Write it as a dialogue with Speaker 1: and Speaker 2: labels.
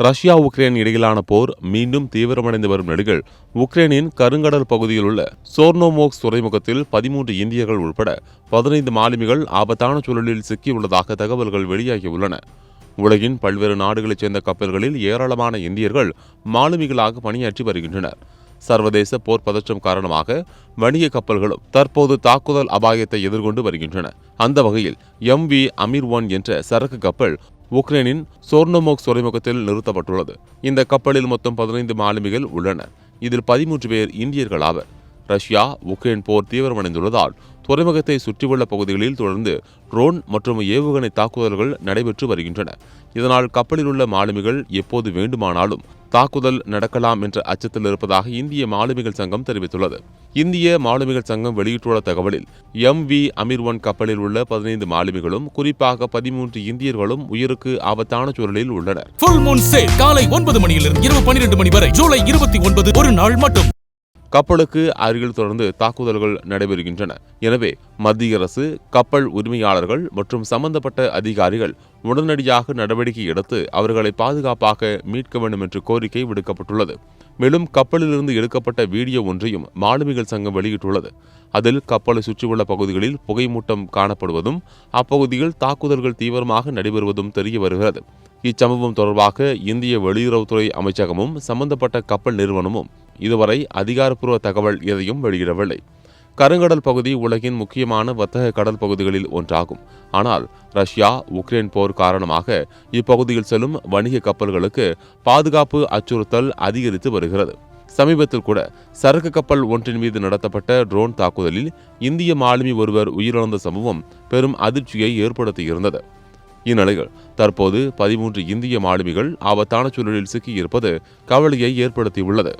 Speaker 1: Russia Ukraine இடையிலான போர் மீண்டும் தீவிரமடைந்து வரும் நிலையில் உக்ரைனின் கருங்கடல் பகுதியில் உள்ள சோர்னோமோக்ஸ் துறைமுகத்தில் 13 இந்தியர்கள் உட்பட 15 மாலுமிகள் ஆபத்தான சூழலில் சிக்கியுள்ளதாக தகவல்கள் வெளியாகியுள்ளன. உலகின் பல்வேறு நாடுகளைச் சேர்ந்த கப்பல்களில் ஏராளமான இந்தியர்கள் மாலுமிகளாக பணியாற்றி வருகின்றனர். சர்வதேச போர் பதற்றம் காரணமாக வணிக கப்பல்களும் தற்போது தாக்குதல் அபாயத்தை எதிர்கொண்டு வருகின்றன. அந்த வகையில் MV அமீர்-1 என்ற சரக்கு கப்பல் உக்ரைனின் சோர்னோமோக்ஸ் துறைமுகத்தில் நிறுத்தப்பட்டுள்ளது. இந்த கப்பலில் மொத்தம் 15 மாலுமிகள் உள்ளனர். இதில் 13 பேர் இந்தியர்கள் ஆவர். ரஷ்யா உக்ரைன் போர் தீவிரமடைந்துள்ளதால் துறைமுகத்தை சுற்றியுள்ள பகுதிகளில் தொடர்ந்து ட்ரோன் மற்றும் ஏவுகணை தாக்குதல்கள் நடைபெற்று வருகின்றன. இதனால் கப்பலில் உள்ள மாலுமிகள் எப்போது வேண்டுமானாலும் தாக்குதல் நடக்கலாம் என்ற அச்சத்தில் இருப்பதாக இந்திய மாலுமிகள் சங்கம் தெரிவித்துள்ளது. இந்திய மாலுமிகள் சங்கம் வெளியிட்டுள்ள தகவலில் MV அமீர்-1 கப்பலில் உள்ள 15 மாலுமிகளும் குறிப்பாக 13 இந்தியர்களும் உயிருக்கு ஆபத்தான சூழலில் உள்ளனர்.
Speaker 2: ஃபுல் மூன் சேல் காலை 9 மணியிலிருந்து இரவு 12 மணி வரை ஜூலை 29 ஒரு நாள் மட்டும்.
Speaker 1: கப்பலுக்கு அருகில் தொடர்ந்து தாக்குதல்கள் நடைபெறுகின்றன. எனவே மத்திய அரசு, கப்பல் உரிமையாளர்கள் மற்றும் சம்பந்தப்பட்ட அதிகாரிகள் உடனடியாக நடவடிக்கை எடுத்து அவர்களை பாதுகாப்பாக மீட்க வேண்டும் என்று கோரிக்கை விடுக்கப்பட்டுள்ளது. மேலும் கப்பலிலிருந்து எடுக்கப்பட்ட வீடியோ ஒன்றையும் மாலுமிகள் சங்கம் வெளியிட்டுள்ளது. அதில் கப்பலை சுற்றியுள்ள பகுதிகளில் புகைமூட்டம் காணப்படுவதும் அப்பகுதியில் தாக்குதல்கள் தீவிரமாக நடைபெறுவதும் தெரிய வருகிறது. இச்சம்பவம் தொடர்பாக இந்திய வெளியுறவுத்துறை அமைச்சகமும் சம்பந்தப்பட்ட கப்பல் நிறுவனமும் இதுவரை அதிகாரப்பூர்வ தகவல் எதையும் வெளியிடவில்லை. கருங்கடல் பகுதி உலகின் முக்கியமான வர்த்தக கடல் பகுதிகளில் ஒன்றாகும். ஆனால் ரஷ்யா உக்ரைன் போர் காரணமாக இப்பகுதியில் செல்லும் வணிக கப்பல்களுக்கு பாதுகாப்பு அச்சுறுத்தல் அதிகரித்து வருகிறது. சமீபத்தில் கூட சரக்கு கப்பல் ஒன்றின் மீது நடத்தப்பட்ட ட்ரோன் தாக்குதலில் இந்திய மாலுமி ஒருவர் உயிரிழந்த சம்பவம் பெரும் அதிர்ச்சியை ஏற்படுத்தியிருந்தது. இந்நிலையில் தற்போது 13 இந்திய மாலுமிகள் ஆபத்தான சூழலில் சிக்கியிருப்பது கவலையை ஏற்படுத்தியுள்ளது.